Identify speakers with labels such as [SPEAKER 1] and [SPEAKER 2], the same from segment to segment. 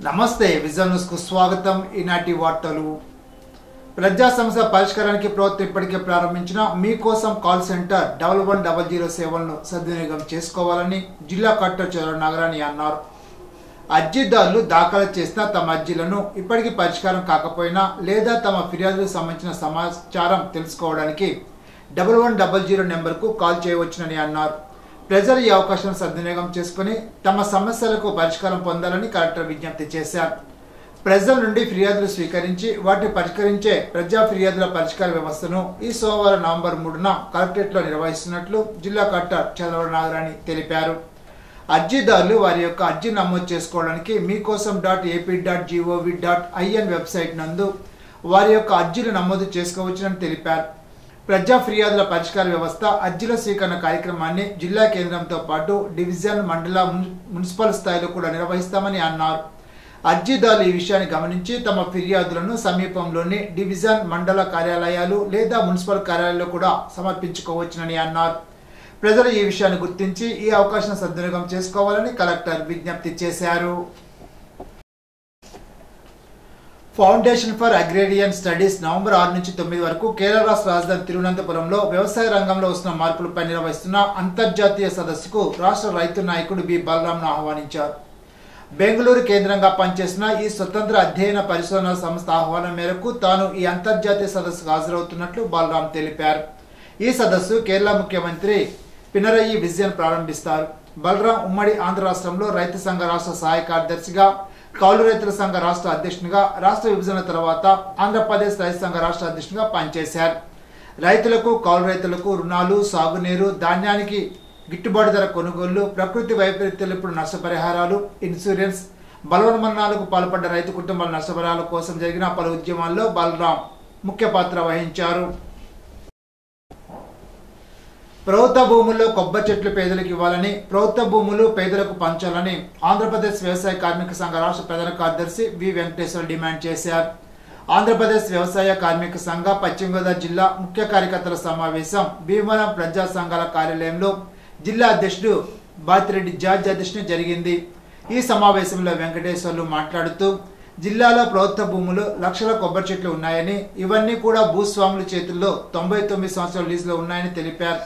[SPEAKER 1] నమస్తే vision news కు స్వాగతం. ఈనాటి వార్తలు. ప్రజా సమస్య పరిష్కారానికి ప్రభుత్వం ఇప్పటికే ప్రారంభించిన మీకోసం కాల్ సెంటర్ 1100 సేవలను సద్వినియోగం చేసుకోవాలని జిల్లా కలెక్టర్ చంద్ర నాగరాణి అన్నారు. అర్జీదారులు దాఖలు చేసిన తమ అర్జీలను ఇప్పటికీ పరిష్కారం కాకపోయినా లేదా తమ ఫిర్యాదులకు సంబంధించిన సమాచారం తెలుసుకోవడానికి 1100 నెంబర్కు కాల్ చేయవచ్చునని అన్నారు. ప్రజలు ఈ అవకాశాన్ని సద్వినియోగం చేసుకుని తమ సమస్యలకు పరిష్కారం పొందాలని కలెక్టర్ విజ్ఞప్తి చేశారు. ప్రజల నుండి ఫిర్యాదులు స్వీకరించి వాటిని పరిష్కరించే ప్రజా ఫిర్యాదుల పరిష్కార వ్యవస్థను ఈ సోమవారం నవంబర్ 3న కలెక్టరేట్లో నిర్వహిస్తున్నట్లు జిల్లా కలెక్టర్ చంద్ర నాగరాణి తెలిపారు. అర్జీదారులు వారి యొక్క అర్జీ నమోదు చేసుకోవడానికి మీకోసం.ap.gov.in వెబ్సైట్ నందు వారి యొక్క అర్జీలు నమోదు చేసుకోవచ్చునని తెలిపారు. ప్రజా ఫిర్యాదుల పరిష్కార వ్యవస్థ అర్జీల స్వీకరణ కార్యక్రమాన్ని జిల్లా కేంద్రంతో పాటు డివిజన్, మండల, మున్సిపల్ స్థాయిలో కూడా నిర్వహిస్తామని అన్నారు. అర్జీదారులు ఈ విషయాన్ని గమనించి తమ ఫిర్యాదులను సమీపంలోని డివిజన్, మండల కార్యాలయాలు లేదా మున్సిపల్ కార్యాలయాల్లో కూడా సమర్పించుకోవచ్చునని అన్నారు. ప్రజలు ఈ విషయాన్ని గుర్తించి ఈ అవకాశం సద్వినియోగం చేసుకోవాలని కలెక్టర్ విజ్ఞప్తి చేశారు. Foundation for agrarian studies November 6 నుంచి 9 వరకు కేరళ రాష్ట్ర రాజధాని తిరువనంతపురంలో వ్యవసాయ రంగంలో వస్తున్న మార్పులపై నిర్వహిస్తున్న అంతర్జాతీయ సదస్సుకు రాష్ట్ర రైతు నాయకుడు బి బలరాంను ఆహ్వానించారు. బెంగళూరు కేంద్రంగా పనిచేసిన ఈ స్వతంత్ర అధ్యయన పరిశోధన సంస్థ ఆహ్వానం మేరకు తాను ఈ అంతర్జాతీయ సదస్సుకు హాజరవుతున్నట్లు బలరాం తెలిపారు. ఈ సదస్సు కేరళ ముఖ్యమంత్రి పినరయి విజయన్ ప్రారంభిస్తారు. బలరాం ఉమ్మడి ఆంధ్ర రాష్ట్రంలో రైతు సంఘ రాష్ట్ర సహాయ కార్యదర్శిగా, కౌలు రైతుల సంఘ రాష్ట్ర అధ్యక్షునిగా, రాష్ట్ర విభజన తర్వాత ఆంధ్రప్రదేశ్ రైతు సంఘ రాష్ట్ర అధ్యక్షునిగా పనిచేశారు. రైతులకు, కౌలు రైతులకు రుణాలు, సాగునీరు, ధాన్యానికి గిట్టుబాటు ధర కొనుగోళ్లు, ప్రకృతి వైపరీత్యాలకు నష్టపరిహారాలు, ఇన్సూరెన్స్, బలవన్మరణాలకు పాల్పడ్డ రైతు కుటుంబాల నష్టపరిహారాల కోసం జరిగిన పలు ఉద్యమాల్లో బలరాం ముఖ్య పాత్ర వహించారు. ప్రభుత్వ భూముల్లో కొబ్బరి చెట్లు పేదలకు ఇవ్వాలని, ప్రభుత్వ భూములు పేదలకు పంచాలని ఆంధ్రప్రదేశ్ వ్యవసాయ కార్మిక సంఘ రాష్ట్ర ప్రధాన కార్యదర్శి వి వెంకటేశ్వర డిమాండ్ చేశారు. ఆంధ్రప్రదేశ్ వ్యవసాయ కార్మిక సంఘ పశ్చిమ గోదావరి జిల్లా ముఖ్య కార్యకర్తల సమావేశం భీమవరం ప్రజా సంఘాల కార్యాలయంలో జిల్లా అధ్యక్షుడు బాతిరెడ్డి జార్జ్ అధ్యక్షుని జరిగింది. ఈ సమావేశంలో వెంకటేశ్వర్లు మాట్లాడుతూ జిల్లాలో ప్రభుత్వ భూములు లక్షల కొబ్బరి చెట్లు ఉన్నాయని, ఇవన్నీ కూడా భూస్వాముల చేతుల్లో 99 సంవత్సరాల లీజులో ఉన్నాయని తెలిపారు.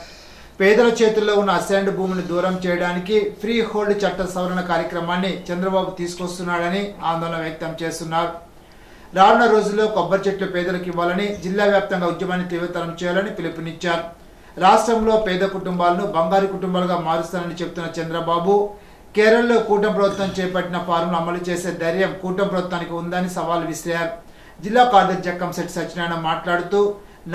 [SPEAKER 1] పేదల చేతుల్లో ఉన్న అసైన్డ్ భూమిని దూరం చేయడానికి ఫ్రీ హోల్డ్ చట్ట సవరణ కార్యక్రమాన్ని చంద్రబాబు తీసుకొస్తున్నాడని ఆందోళన వ్యక్తం చేస్తున్నారు. రానున్న రోజుల్లో కొబ్బరి చెట్లు పేదలకు ఇవ్వాలని, జిల్లా వ్యాప్తంగా ఉద్యమాన్ని తీవ్రతరం చేయాలని పిలుపునిచ్చారు. రాష్ట్రంలో పేద కుటుంబాలను బంగారు కుటుంబాలుగా మారుస్తానని చెబుతున్న చంద్రబాబు కేరళలో కూటమి ప్రభుత్వం చేపట్టిన ఫార్ములు అమలు చేసే ధైర్యం కూటమి ప్రభుత్వానికి ఉందని సవాల్ విసిరారు. జిల్లా కార్యదర్శి జక్కంశెట్టి సత్యనారాయణ మాట్లాడుతూ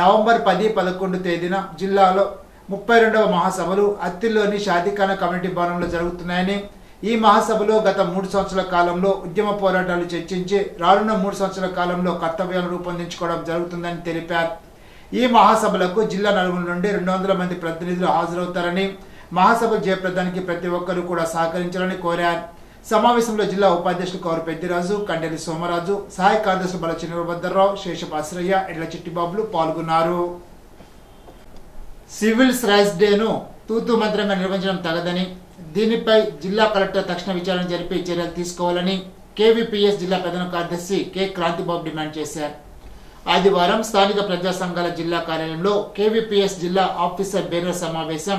[SPEAKER 1] నవంబర్ 10, 11 తేదీన జిల్లాలో 32వ మహాసభలు అత్తిల్లోని షాదీఖానా కమ్యూనిటీ భవనంలో జరుగుతున్నాయని, ఈ మహాసభలో గత 3 సంవత్సరాల కాలంలో ఉద్యమ పోరాటాలు చర్చించి రానున్న 3 సంవత్సరాల కాలంలో కర్తవ్యాలను రూపొందించుకోవడం జరుగుతుందని తెలిపారు. ఈ మహాసభలకు జిల్లా నలుమూల నుండి 200 మంది ప్రతినిధులు హాజరవుతారని, మహాసభ జయప్రదానికి ప్రతి ఒక్కరూ కూడా సహకరించాలని కోరారు. సమావేశంలో జిల్లా ఉపాధ్యక్షులు కౌరు పెద్దిరాజు, కండెలి సోమరాజు, సహాయ కార్యదర్శులు బలచిన భద్రరావు, శేషపు అశ్రయ్య, ఎడ్ల చిట్టిబాబులు పాల్గొన్నారు. సివిల్స్ రైట్స్ డేను తూతూ మంత్రంగా నిర్వహించడం తగదని, దీనిపై జిల్లా కలెక్టర్ తక్షణ విచారణ జరిపి చర్యలు తీసుకోవాలని కేవీపీఎస్ జిల్లా ప్రధాన కార్యదర్శి కె క్రాంతిబాబు డిమాండ్ చేశారు. ఆదివారం స్థానిక ప్రజా సంఘాల జిల్లా కార్యాలయంలో కేవీపీఎస్ జిల్లా ఆఫీసర్ బేరర్ సమావేశం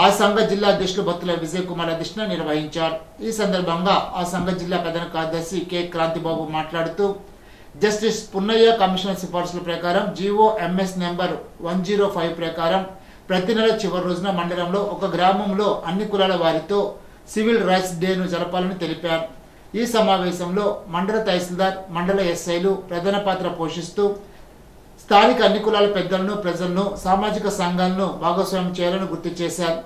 [SPEAKER 1] ఆ సంఘ జిల్లా అధ్యక్షులు బత్తుల విజయ్ కుమార్ అధ్యక్షతన నిర్వహించారు. ఈ సందర్భంగా ఆ సంఘ జిల్లా ప్రధాన కార్యదర్శి కె క్రాంతిబాబు మాట్లాడుతూ జస్టిస్ పున్నయ్య కమిషనర్ సిఫార్సుల ప్రకారం జీవో ఎంఎస్ నెంబర్ 105 ప్రకారం ప్రతి నెల చివరి రోజున మండలంలో ఒక గ్రామంలో అన్ని కులాల వారితో సివిల్ రైట్స్ డేను జరపాలని తెలిపారు. ఈ సమావేశంలో మండల తహసీల్దార్, మండల ఎస్ఐలు ప్రధాన పాత్ర పోషిస్తూ స్థానిక అన్ని కులాల పెద్దలను, ప్రజలను, సామాజిక సంఘాలను భాగస్వామ్యం చేయాలని గుర్తు చేశారు.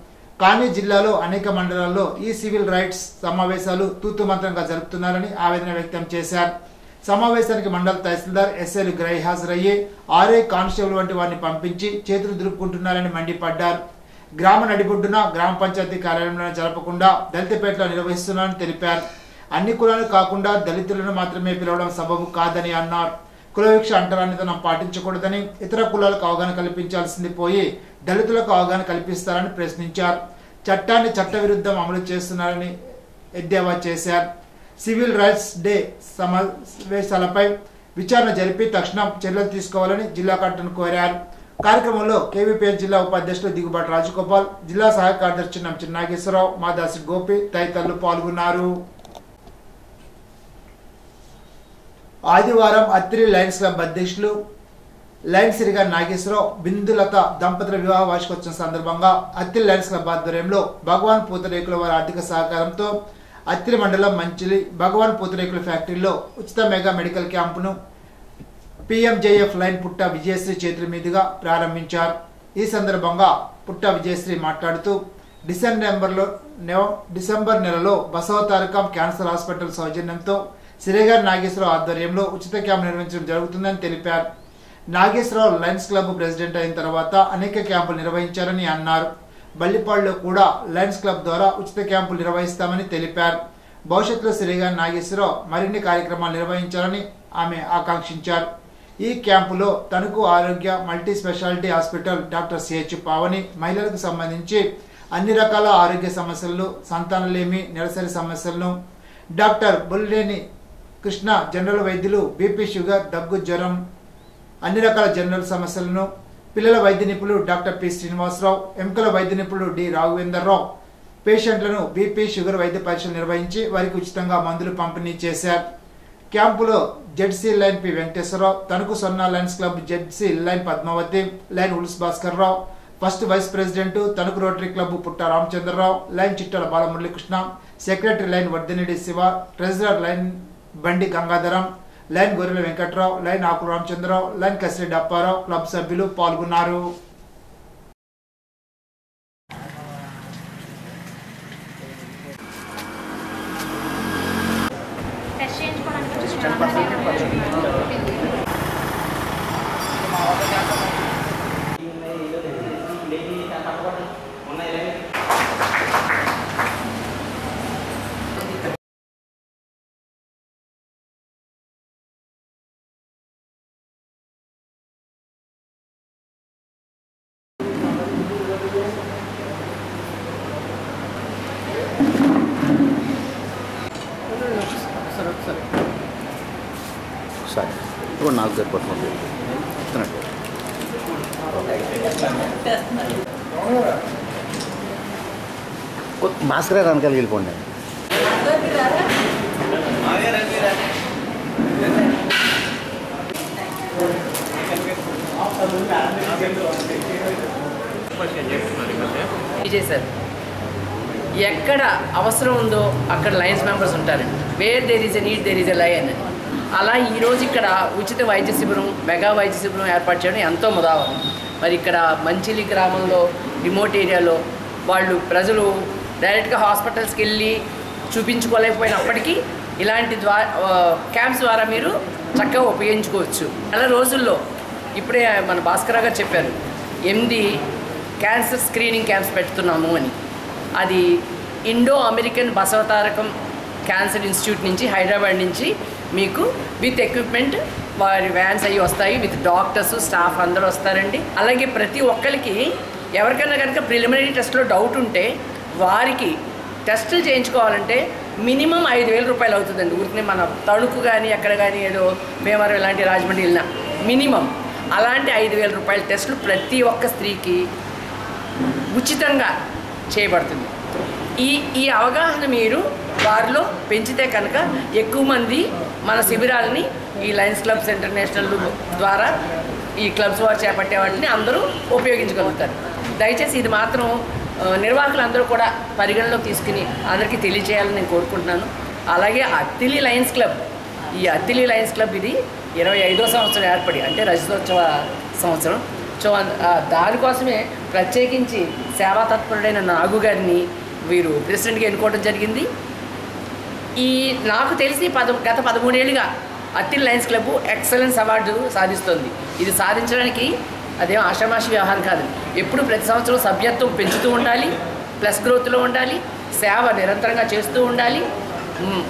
[SPEAKER 1] కానీ జిల్లాలో అనేక మండలాల్లో ఈ సివిల్ రైట్స్ సమావేశాలు తూతు మంత్రంగా జరుపుతున్నారని ఆవేదన వ్యక్తం చేశారు. సమావేశానికి మండల తహసీల్దార్, ఎస్ఐలు గైహాజరయ్యి ఆర్ఐ కానిస్టేబుల్ వంటి వారిని పంపించి చేతులు దులుపుకుంటున్నారని మండిపడ్డారు. గ్రామ నడిబొడ్డున గ్రామ పంచాయతీ కార్యాలయంలో జరపకుండా దళితపేటలో నిర్వహిస్తున్నారని తెలిపారు. అన్ని కులాలు కాకుండా దళితులను మాత్రమే పిలవడం సబబు కాదని అన్నారు. కులవిక్ష అంటరానితనం పాటించకూడదని, ఇతర కులాలకు అవగాహన కల్పించాల్సింది పోయి దళితులకు అవగాహన కల్పిస్తారని ప్రశ్నించారు. చట్టాన్ని చట్టవిరుద్ధం అమలు చేస్తున్నారని ఎద్దేవా చేశారు. సివిల్ రైట్స్ డే సమావేశాలపై విచారణ జరిపి తక్షణం చర్యలు తీసుకోవాలని జిల్లా కలెక్టర్ను కోరారు. కార్యక్రమంలో కేవీపీఎస్ జిల్లా ఉపాధ్యక్షులు దిగుబాటి రాజగోపాల్, జిల్లా సహాయ కార్యదర్శి నంచిన నాగేశ్వరరావు, మాదాసి గోపి తదితరులు పాల్గొన్నారు. ఆదివారం అత్తిలి లయన్స్ క్లబ్ అధ్యక్షులు లయన్ సిరిగా నాగేశ్వరరావు, బిందులత దంపతుల వివాహ వార్షికోత్సవం సందర్భంగా అత్తిలి లయన్స్ క్లబ్ ఆధ్వర్యంలో భగవాన్ పూతరేకుల వారి ఆర్థిక సహకారంతో అత్తిలి మండలం మంచిలి భగవాన్ పూతరేకుల ఫ్యాక్టరీలో ఉచిత మెగా మెడికల్ క్యాంపును PMJF లైన్ పుట్ట విజయశ్రీ చేతుల మీదుగా ప్రారంభించారు. ఈ సందర్భంగా పుట్ట విజయశ్రీ మాట్లాడుతూ డిసెంబర్ నెలలో బసవతారకం క్యాన్సర్ హాస్పిటల్ సౌజన్యంతో సిరిగారి నాగేశ్వరరావు ఆధ్వర్యంలో ఉచిత క్యాంపు నిర్వహించడం జరుగుతుందని తెలిపారు. నాగేశ్వరరావు లయన్స్ క్లబ్ ప్రెసిడెంట్ అయిన తర్వాత అనేక క్యాంపులు నిర్వహించారని అన్నారు. బల్లిపాడులో కూడా లయన్స్ క్లబ్ ద్వారా ఉచిత క్యాంపులు నిర్వహిస్తామని తెలిపారు. భవిష్యత్తులో సిరిగారి నాగేశ్వరరావు మరిన్ని కార్యక్రమాలు నిర్వహించాలని ఆమె ఆకాంక్షించారు. ఈ క్యాంపులో తణుకు ఆరోగ్య multi speciality hospital doctor CH Pavani మహిళలకు సంబంధించి అన్ని రకాల ఆరోగ్య సమస్యలను, సంతానలేమి, నెలసరి సమస్యలను, డాక్టర్ బుల్లేని కృష్ణ జనరల్ వైద్యులు బీపీ, షుగర్, దగ్గు, జ్వరం, అన్ని రకాల జనరల్ సమస్యలను, పిల్లల వైద్య నిపుణులు డాక్టర్ P శ్రీనివాసరావు, ఎముకల వైద్య నిపుణులు D రాఘవేంద్రరావు పేషెంట్లను బీపీ, షుగర్ వైద్య పరీక్షలు నిర్వహించి వారికి ఉచితంగా మందులు పంపిణీ చేశారు. క్యాంపులో ZC Lion P Venkateswararao, Tanuku సొన్నా Lions club ZC Lion Padmavathi, Lion ఉల్స్ Bhaskar Rao, first vice president Tanuku rotary club Putta Ramachandrarao, Lion Chittala Balamuralikrishna, secretary Lion Vardhinidi Siva, treasurer Lion Bandi Gangadharam, Lion Gorrela Venkatrao, Lion Aku Ramachandrarao, Lion Kasireddy Apparao club సభ్యులు పాల్గొన్నారు.
[SPEAKER 2] సరే ఇప్పుడు నాకు సరిపోతుంది. మాస్కరే వెనకాలకి వెళ్ళిపోండి.
[SPEAKER 3] చేశారు. ఎక్కడ అవసరం ఉందో అక్కడ లయన్స్ మెంబర్స్ ఉంటారండి. Where there is a need there is a lion. అలా ఈరోజు ఇక్కడ ఉచిత వైద్య శిబిరం, మెగా వైద్య శిబిరం ఏర్పాటు చేయడం ఎంతో ముదావరం. మరి ఇక్కడ మంచిలి గ్రామంలో రిమోట్ ఏరియాలో వాళ్ళు ప్రజలు డైరెక్ట్గా హాస్పిటల్స్కి వెళ్ళి చూపించుకోలేకపోయినప్పటికీ ఇలాంటి క్యాంప్స్ ద్వారా మీరు చక్కగా ఉపయోగించుకోవచ్చు. నెల రోజుల్లో ఇప్పుడే మన భాస్కర్ గారు చెప్పారు 8 క్యాన్సర్ స్క్రీనింగ్ క్యాంప్స్ పెడుతున్నాము అని. అది Indo American Basavatarakam cancer institute నుంచి, హైదరాబాద్ నుంచి మీకు విత్ ఎక్విప్మెంట్ వారి వ్యాన్స్ అవి వస్తాయి, విత్ డాక్టర్స్, స్టాఫ్ అందరూ వస్తారండి. అలాగే ప్రతి ఒక్కరికి ఎవరికైనా కనుక ప్రిలిమినరీ టెస్ట్లో డౌట్ ఉంటే వారికి టెస్టులు చేయించుకోవాలంటే మినిమం 5,000 రూపాయలు అవుతుందండి. ఊరికి మన తణుకు కానీ ఎక్కడ కానీ ఏదో భీమవరం ఇలాంటి రాజమండ్రి వెళ్ళినా మినిమం అలాంటి 5,000 రూపాయల టెస్టులు ప్రతి ఒక్క స్త్రీకి ఉచితంగా చేయబడుతుంది. ఈ అవగాహన మీరు వారిలో పెంచితే కనుక ఎక్కువ మంది మన శిబిరాలని ఈ లయన్స్ క్లబ్స్ ఇంటర్నేషనల్ ద్వారా ఈ క్లబ్స్ వారు చేపట్టే వాటిని అందరూ ఉపయోగించగలుగుతారు. దయచేసి ఇది మాత్రం నిర్వాహకులు అందరూ కూడా పరిగణలోకి తీసుకుని అందరికీ తెలియజేయాలని నేను కోరుకుంటున్నాను. అలాగే అత్తిలి లయన్స్ క్లబ్, ఈ అత్తిలి లయన్స్ క్లబ్ ఇది 25వ సంవత్సరం ఏర్పడి, అంటే రజతోత్సవ సంవత్సరం. సో దానికోసమే ప్రత్యేకించి సేవా తత్పరుడైన నాగు గారిని వీరు ప్రెసిడెంట్గా ఎన్నుకోవడం జరిగింది. నాకు తెలిసి గత 13 ఏళ్ళుగా Attili Lions club excellence award సాధిస్తుంది. ఇది సాధించడానికి అదేం ఆషామాషి వ్యవహారం కాదు. ఎప్పుడు ప్రతి సంవత్సరం సభ్యత్వం పెంచుతూ ఉండాలి, ప్లస్ గ్రోత్లో ఉండాలి, సేవ నిరంతరంగా చేస్తూ ఉండాలి,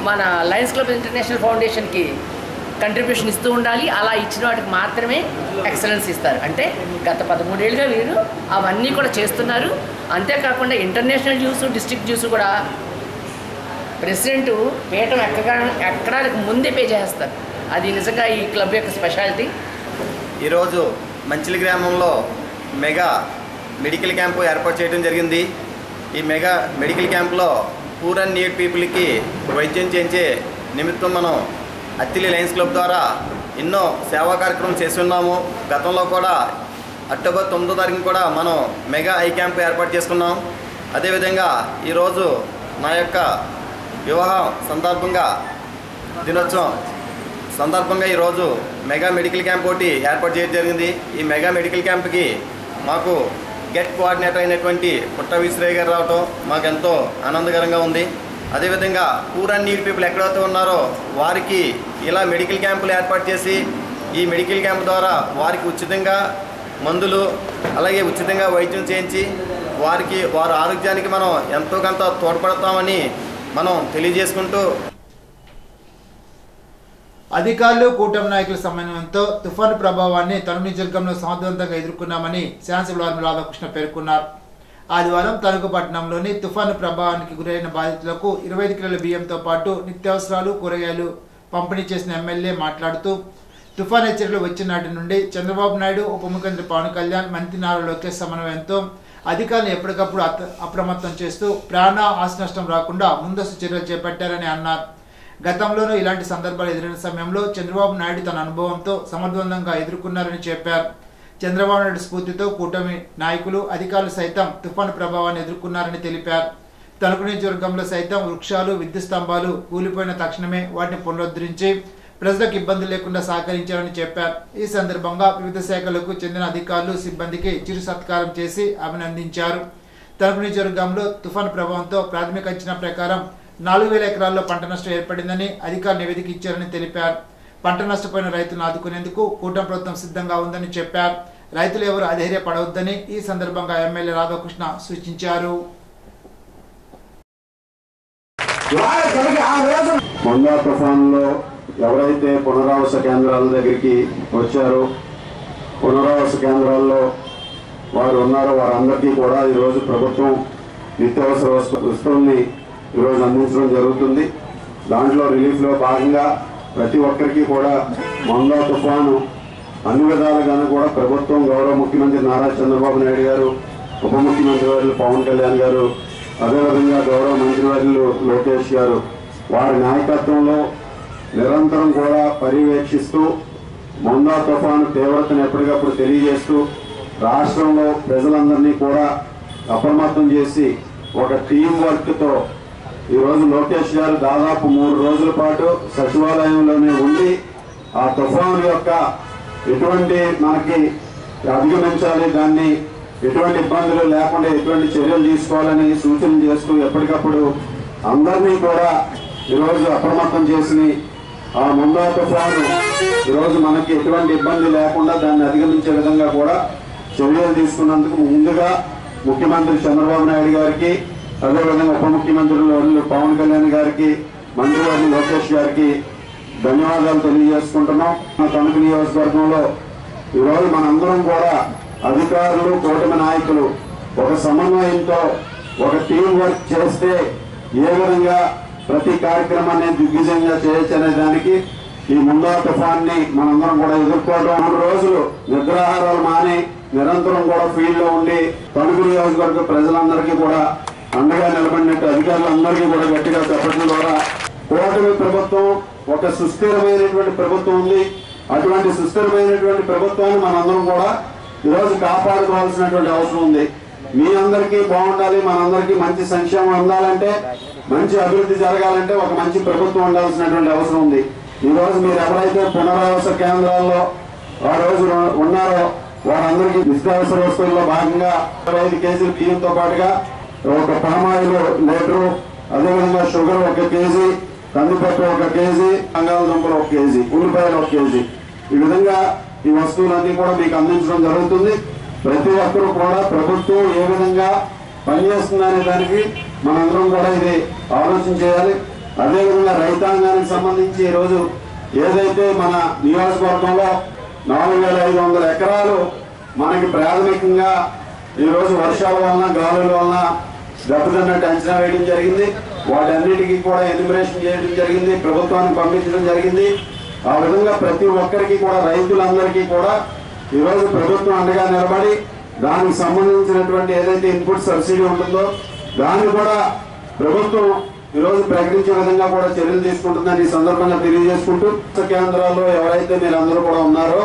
[SPEAKER 3] మన లయన్స్ క్లబ్ ఇంటర్నేషనల్ ఫౌండేషన్కి కంట్రిబ్యూషన్ ఇస్తూ ఉండాలి. అలా ఇచ్చిన వాటికి మాత్రమే ఎక్సలెన్స్ ఇస్తారు. అంటే గత 13 ఏళ్ళుగా వీరు అవన్నీ కూడా చేస్తున్నారు. అంతేకాకుండా ఇంటర్నేషనల్ డ్యూస్, డిస్ట్రిక్ట్ డ్యూస్ కూడా ప్రెసిడెంట్ పీఠం ఎక్కడానికి ముందే పే చేస్తారు. అది నిజంగా ఈ క్లబ్ యొక్క స్పెషాలిటీ.
[SPEAKER 4] ఈరోజు మంచిలి గ్రామంలో మెగా మెడికల్ క్యాంపు ఏర్పాటు చేయడం జరిగింది. ఈ మెగా మెడికల్ క్యాంపులో పూర్ అండ్ నీడ్ పీపుల్కి వైద్యం చేయించే నిమిత్తం మనం అత్తిలి లయన్స్ క్లబ్ ద్వారా ఎన్నో సేవా కార్యక్రమం చేస్తున్నాము. గతంలో కూడా అక్టోబర్ 9వ తారీఖున కూడా మనం మెగా ఐ క్యాంప్ ఏర్పాటు చేసుకున్నాం. అదేవిధంగా ఈరోజు నా యొక్క వివాహం సందర్భంగా దినోత్సవం సందర్భంగా ఈరోజు మెగా మెడికల్ క్యాంప్ ఒకటి ఏర్పాటు చేయడం జరిగింది. ఈ మెగా మెడికల్ క్యాంప్కి మాకు గెట్ కోఆర్డినేటర్ అయినటువంటి పుట్ట విశ్రయ్య గారు రావటం మాకు ఎంతో ఆనందకరంగా ఉంది. అదేవిధంగా పూర్ అండ్ నీడ్ పీపుల్ ఎక్కడైతే ఉన్నారో వారికి ఇలా మెడికల్ క్యాంపులు ఏర్పాటు చేసి ఈ మెడికల్ క్యాంప్ ద్వారా వారికి ఉచితంగా మందులు అలాగే ఉచితంగా వైద్యం చేయించి వారి ఆరోగ్యానికి మనం ఎంతో కొంత తోడ్పడతామని మనం తెలియజేసుకుంటూ
[SPEAKER 1] అధికారులు కూటమి నాయకుల సమన్వయంతో తుఫాను ప్రభావాన్ని తణుకు నియోజకవర్గంలో సమర్థవంతంగా ఎదుర్కొన్నామని శాసనసభ్యులు ఆర్మీ రాధాకృష్ణ పేర్కొన్నారు. ఆదివారం తణుకు పట్టణంలోని తుఫాను ప్రభావానికి గురైన బాధితులకు 25 కిలోల బియ్యంతో పాటు నిత్యావసరాలు కూరగాయలు పంపిణీ చేసిన ఎమ్మెల్యే మాట్లాడుతూ తుఫాను హెచ్చరికలు వచ్చిన నాటి నుండి చంద్రబాబు నాయుడు, ఉప ముఖ్యమంత్రి పవన్ కళ్యాణ్, మంత్రి నారా లోకేష్ సమన్వయంతో అధికారులు ఎప్పటికప్పుడు అప్రమత్తం చేస్తూ ప్రాణ ఆస్తి నష్టం రాకుండా ముందస్తు చర్యలు చేపట్టారని అన్నారు. గతంలోనూ ఇలాంటి సందర్భాలు ఎదురైన సమయంలో చంద్రబాబు నాయుడు తన అనుభవంతో సమర్థవంతంగా ఎదుర్కొన్నారని చెప్పారు. చంద్రబాబు నాయుడు స్ఫూర్తితో కూటమి నాయకులు, అధికారులు సైతం తుఫాను ప్రభావాన్ని ఎదుర్కొన్నారని తెలిపారు. తణుకు నియోజకవర్గంలో సైతం వృక్షాలు, విద్యుత్ స్తంభాలు కూలిపోయిన తక్షణమే వాటిని పునరుద్ధరించి ప్రజలకు ఇబ్బంది లేకుండా సహకరించారని చెప్పారు. ఈ సందర్భంగా వివిధ శాఖలకు చెందిన అధికారులు, సిబ్బందికి చిరు సత్కారం చేసి అభినందించారు. తణుకు నియోజకవర్గంలో తుఫాను ప్రభావంతో ప్రాథమిక అంచనా ప్రకారం 4000 ఎకరాల్లో పంట నష్టం ఏర్పడిందని అధికారులు నివేదిక ఇచ్చారని తెలిపారు. పంట నష్టపోయిన రైతులను ఆదుకునేందుకు కూటమి ప్రభుత్వం సిద్ధంగా ఉందని చెప్పారు. రైతులు ఎవరు అధైర్యపడవద్దని ఈ సందర్భంగా ఎమ్మెల్యే రాధాకృష్ణ సూచించారు.
[SPEAKER 5] మొంగా తుఫాన్లో ఎవరైతే పునరావాస కేంద్రాల దగ్గరికి వచ్చారో, పునరావాస కేంద్రాల్లో వారు ఉన్నారో వారందరికీ కూడా ఈరోజు ప్రభుత్వం నిత్యావసర వస్తువుల్ని ఈరోజు అందించడం జరుగుతుంది. దాంట్లో రిలీఫ్లో భాగంగా ప్రతి ఒక్కరికి కూడా మొంగా తుఫాను అన్ని విధాలుగాను కూడా ప్రభుత్వం, గౌరవ ముఖ్యమంత్రి నారా చంద్రబాబు నాయుడు గారు, ఉప ముఖ్యమంత్రి వర్యులు పవన్ కళ్యాణ్ గారు, అదేవిధంగా గౌరవ మంత్రివర్యులు లోకేష్ గారు వారి నాయకత్వంలో నిరంతరం కూడా పర్యవేక్షిస్తూ మొంగా తుఫాను తీవ్రతను ఎప్పటికప్పుడు తెలియజేస్తూ రాష్ట్రంలో ప్రజలందరినీ కూడా అప్రమత్తం చేసి ఒక టీం వర్క్తో ఈరోజు లోకేష్ గారు దాదాపు 3 రోజుల పాటు సచివాలయంలోనే ఉండి ఆ తుఫాను యొక్క ఎటువంటి మనకి అధిగమించాలి, దాన్ని ఎటువంటి ఇబ్బందులు లేకుండా ఎటువంటి చర్యలు తీసుకోవాలని సూచన చేస్తూ ఎప్పటికప్పుడు అందరినీ కూడా ఈరోజు అప్రమత్తం చేసి ఆ మొంగా తుఫాను ఈరోజు మనకి ఎటువంటి ఇబ్బంది లేకుండా దాన్ని అధిగమించే విధంగా కూడా చర్యలు తీసుకున్నందుకు ముందుగా ముఖ్యమంత్రి చంద్రబాబు నాయుడు గారికి, అదేవిధంగా ఉప ముఖ్యమంత్రులు పవన్ కళ్యాణ్ గారికి, మంత్రివర్యులు లోకేష్ గారికి ధన్యవాదాలు తెలియజేసుకుంటున్నాం. మన తణుకు నియోజకవర్గంలో ఈరోజు మనందరం కూడా అధికారులు, కూటమి నాయకులు ఒక సమన్వయంతో ఒక టీం వర్క్ చేస్తే ఏ విధంగా ప్రతి కార్యక్రమాన్ని దిగ్విజయంగా చేయొచ్చు అనే దానికి ఈ మొంగా తుఫాన్ని మనందరం కూడా ఎదుర్కోవడం. 3 రోజులు నిద్రాహారాలు మాని నిరంతరం కూడా ఫీల్డ్ లో ఉండి తణుకు నియోజకవర్గ ప్రజలందరికీ కూడా అండగా నిలబడినట్టు అధికారులందరికీ కూడా గట్టిగా చెప్పడం ద్వారా కూటమి ప్రభుత్వం ఒక సుస్థిరమైనటువంటి ప్రభుత్వం ఉంది. అటువంటి సుస్థిరమైనటువంటి ప్రభుత్వాన్ని మనందరం కూడా ఈరోజు కాపాడుకోవాల్సినటువంటి అవసరం ఉంది. మీ అందరికీ బాగుండాలి, మనందరికీ మంచి సంక్షేమం అందాలంటే, మంచి అభివృద్ధి జరగాలంటే ఒక మంచి ప్రభుత్వం ఉండాల్సినటువంటి అవసరం ఉంది. ఈరోజు మీరు ఎవరైతే పునరావాస కేంద్రాల్లో ఆ రోజు ఉన్నారో వారందరికీ నిత్యావసర వస్తువుల్లో భాగంగా 25 కేజీలు బియ్యంతో పాటుగా ఒక పామాయిల్ లీటరు, అదేవిధంగా షుగర్ 1 కేజీ, కందిపప్పు 1 కేజీ, బంగాళదుంపలు 1 కేజీ, ఉల్లిపాయలు 1 కేజీ, ఈ విధంగా ఈ వస్తువులన్నీ కూడా మీకు అందించడం జరుగుతుంది. ప్రతి ఒక్కరూ కూడా ప్రభుత్వం ఏ విధంగా పనిచేస్తుందనే దానికి మనందరం కూడా ఇది ఆలోచన చేయాలి. అదేవిధంగా రైతాంగానికి సంబంధించి ఈరోజు ఏదైతే మన నియోజకవర్గంలో 4500 ఎకరాలు మనకి ప్రాథమికంగా ఈరోజు వర్షాల వలన, గాలుల వలన దెబ్బతిన్నట్టు అంచనా వేయడం జరిగింది. వాటన్నిటికీ కూడా ఎన్యూమరేషన్ చేయడం జరిగింది, ప్రభుత్వానికి పంపించడం జరిగింది. ఆ విధంగా ప్రతి ఒక్కరికి కూడా రైతులందరికీ కూడా ఈరోజు ప్రభుత్వం అండగా నిలబడి దానికి సంబంధించినటువంటి ఏదైతే ఇన్పుట్ సబ్సిడీ ఉంటుందో దాన్ని కూడా ప్రభుత్వం ఈరోజు ప్రకటించే విధంగా కూడా చర్యలు తీసుకుంటుందని ఈ సందర్భంగా తెలియజేసుకుంటూ, కేంద్రాల్లో ఎవరైతే మీరందరూ కూడా ఉన్నారో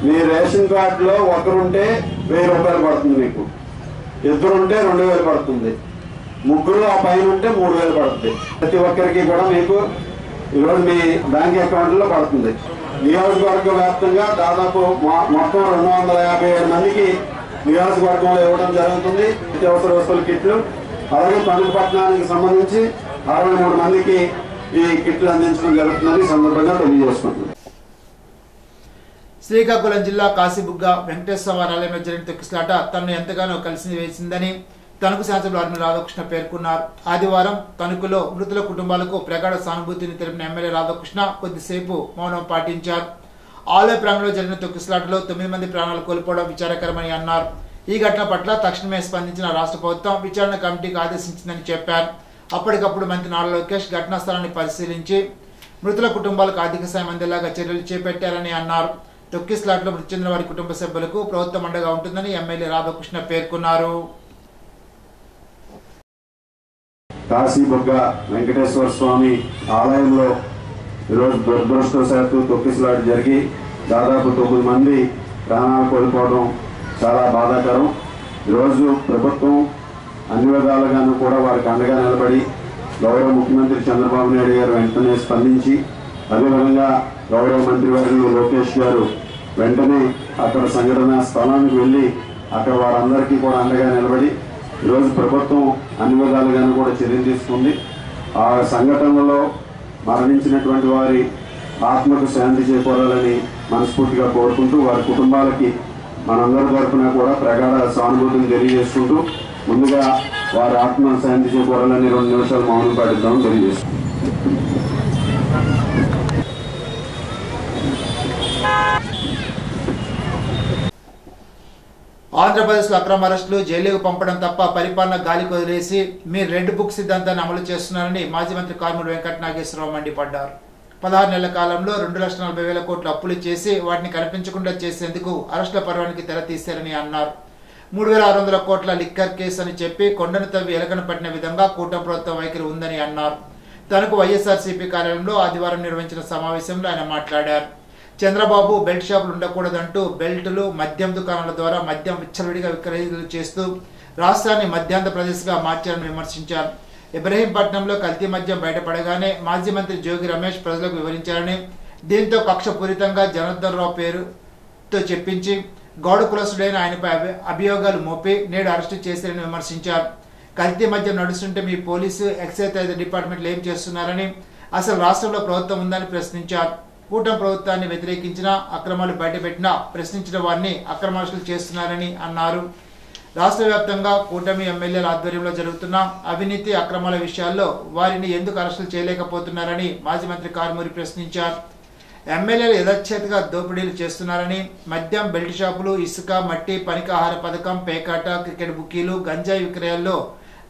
[SPEAKER 5] మీ రేషన్ కార్డులో ఒకరుంటే 1000 రూపాయలు పడుతుంది, మీకు ఇద్దరుంటే 2000 పడుతుంది, ముగ్గురు ఆ పైన ఉంటే 3000 పడుతుంది. ప్రతి ఒక్కరికి కూడా మీకు ఈరోజు మీ బ్యాంక్ అకౌంట్లో పడుతుంది. నియోజకవర్గ వ్యాప్తంగా దాదాపు మొత్తం 257 మందికి నియోజకవర్గంలో ఇవ్వడం జరుగుతుంది నిత్యావసర వస్తువుల కిట్లు. అలాగే పట్టణానికి సంబంధించి 63 మందికి ఈ కిట్లు అందించడం జరుగుతుందని సందర్భంగా తెలియజేసుకుంటుంది.
[SPEAKER 1] శ్రీకాకుళం జిల్లా కాశీబుగ్గ వెంకటేశ్వర ఆలయంలో జరిగిన తొక్కిసలాట తనను ఎంతగానో కలిసి వేసిందని తణుకు శాసనసభ్యులు ఆర్మీ రాధాకృష్ణ పేర్కొన్నారు. ఆదివారం తణుకులో మృతుల కుటుంబాలకు ప్రగాఢ సానుభూతిని తెలిపిన ఎమ్మెల్యే రాధాకృష్ణ కొద్దిసేపు మౌనం పాటించారు. ఆలయ ప్రాంగణంలో జరిగిన తొక్కిసలాటలో 9 మంది ప్రాణాలు కోల్పోవడం విచారకరమని అన్నారు. ఈ ఘటన పట్ల తక్షణమే స్పందించిన రాష్ట్ర ప్రభుత్వం విచారణ కమిటీకి ఆదేశించిందని చెప్పారు. అప్పటికప్పుడు మంత్రి నారా లోకేష్ ఘటనా స్థలాన్ని పరిశీలించి మృతుల కుటుంబాలకు ఆర్థిక సాయం అందేలాగా చర్యలు చేపట్టారని అన్నారు. తొక్కిసలాటలో మృతి చెందిన వారి కుటుంబ సభ్యులకు ప్రభుత్వం అండగా ఉంటుందని ఎమ్మెల్యే రాధాకృష్ణ పేర్కొన్నారు.
[SPEAKER 5] కాశీబుగ్గ వెంకటేశ్వర స్వామి ఆలయంలో ఈరోజు దురదృష్టవశాత్తు తొక్కిసలాట జరిగి దాదాపు 9 మంది ప్రాణాలు కోల్పోవడం చాలా బాధాకరం. ఈరోజు ప్రభుత్వం అన్ని విధాలుగాను కూడా వారికి అండగా నిలబడి గౌరవ ముఖ్యమంత్రి చంద్రబాబు నాయుడు గారు వెంటనే స్పందించి, అదేవిధంగా గౌరవ మంత్రివర్యులు లోకేష్ గారు వెంటనే అక్కడ సంఘటన స్థలానికి వెళ్ళి అక్కడ వారందరికీ కూడా అండగా నిలబడి ఈరోజు ప్రభుత్వం అన్ని విధాలుగాను కూడా చర్యలు తీసుకుంది. ఆ సంఘటనలో మరణించినటువంటి వారి ఆత్మకు శాంతి చేకూరాలని మనస్ఫూర్తిగా కోరుకుంటూ వారి కుటుంబాలకి మనందరి తరఫున కూడా ప్రగాఢ సానుభూతిని తెలియజేసుకుంటూ ముందుగా వారి ఆత్మ శాంతి చేకూరాలని 2 నిమిషాలు మౌనం పాటిద్దామని తెలియజేసుకుంటాం.
[SPEAKER 1] ఆంధ్రప్రదేశ్లో అక్రమ అరెస్టులు, జైలుకు పంపడం తప్ప పరిపాలన గాలికి వదిలేసి మీరు రెడ్ బుక్ సిద్ధాంతాన్ని అమలు చేస్తున్నారని మాజీ మంత్రి కారుమూరి వెంకట నాగేశ్వరరావు మండిపడ్డారు. 16 నెలల కాలంలో 2,40,000 కోట్ల అప్పులు చేసి వాటిని కనిపించకుండా చేసేందుకు అరెస్టుల పర్వానికి తెర తీశారని అన్నారు. 3,600 కోట్ల లిక్కర్ కేసు అని చెప్పి కొండను తవ్వి ఎలకను పట్టిన విధంగా కూటమి ప్రభుత్వం వైఖరి ఉందని అన్నారు. తనకు వైఎస్ఆర్సీపీ కార్యాలయంలో ఆదివారం నిర్వహించిన సమావేశంలో ఆయన మాట్లాడారు. చంద్రబాబు బెల్ట్ షాపులు ఉండకూడదంటూ బెల్టులు, మద్యం దుకాణాల ద్వారా మద్యం విచ్చలవిడిగా విక్రయాలు చేస్తూ రాష్ట్రాన్ని మధ్యాంధ్రప్రదేశ్గా మార్చారని విమర్శించారు. ఇబ్రహీంపట్నంలో కల్తీ మద్యం బయటపడగానే మాజీ మంత్రి జోగి రమేష్ ప్రజలకు వివరించారని, దీంతో కక్షపూరితంగా జనార్దన్ రావు పేరుతో చెప్పించి గౌడ కులసుడైన ఆయనపై అభియోగాలు మోపి నేడు అరెస్టు చేశారని విమర్శించారు. కల్తీ మద్యం నడుస్తుంటే మీ పోలీసు, ఎక్సైజ్ డిపార్ట్మెంట్లు ఏం చేస్తున్నారని, అసలు రాష్ట్రంలో ప్రభుత్వం ఉందని ప్రశ్నించారు. కూటమి ప్రభుత్వాన్ని వ్యతిరేకించిన, అక్రమాలు బయటపెట్టినా ప్రశ్నించిన వారిని అక్రమార్షులు చేస్తున్నారని అన్నారు. రాష్ట్ర వ్యాప్తంగా కూటమి ఎమ్మెల్యేల ఆధ్వర్యంలో జరుగుతున్న అవినీతి అక్రమాల విషయాల్లో వారిని ఎందుకు అరెస్టులు చేయలేకపోతున్నారని మాజీ మంత్రి కారుమూరి ప్రశ్నించారు. ఎమ్మెల్యేలు యథాచేతగా దోపిడీలు చేస్తున్నారని, మద్యం, బెల్ట్ షాపులు, ఇసుక, మట్టి, పనికాహార పథకం, పేకాట, క్రికెట్ బుకీలు, గంజాయి విక్రయాల్లో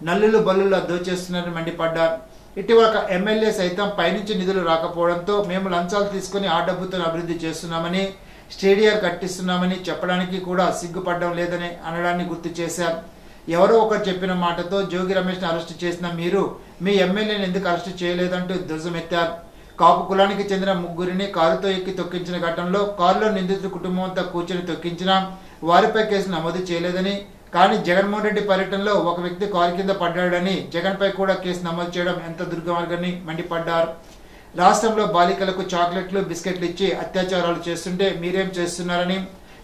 [SPEAKER 1] నల్లులు బల్లులా దోచేస్తున్నారని మండిపడ్డారు. ఇటీవల ఎమ్మెల్యే సైతం పైనుంచి నిధులు రాకపోవడంతో మేము లంచాలు తీసుకుని ఆ డబ్బుతో అభివృద్ధి చేస్తున్నామని, స్టేడియం కట్టిస్తున్నామని చెప్పడానికి కూడా సిగ్గుపడడం లేదని అనడాన్ని గుర్తు చేశారు. ఎవరో ఒకరు చెప్పిన మాటతో జోగి రమేష్ను అరెస్టు చేసిన మీరు మీ ఎమ్మెల్యేని ఎందుకు అరెస్టు చేయలేదంటూ ధ్వజమెత్తారు. కాపు కులానికి చెందిన 3 కారుతో ఎక్కి తొక్కించిన ఘటనలో కారులో నిందితుడి కుటుంబం అంతా కూర్చొని తొక్కించినా వారిపై కేసు నమోదు చేయలేదని, కానీ జగన్మోహన్ రెడ్డి పర్యటనలో ఒక వ్యక్తి కారు కింద పడ్డాడని జగన్పై కూడా కేసు నమోదు చేయడం ఎంత దుర్మార్గమని మండిపడ్డారు. రాష్ట్రంలో బాలికలకు చాక్లెట్లు, బిస్కెట్లు ఇచ్చి అత్యాచారాలు చేస్తుంటే మీరేం చేస్తున్నారని,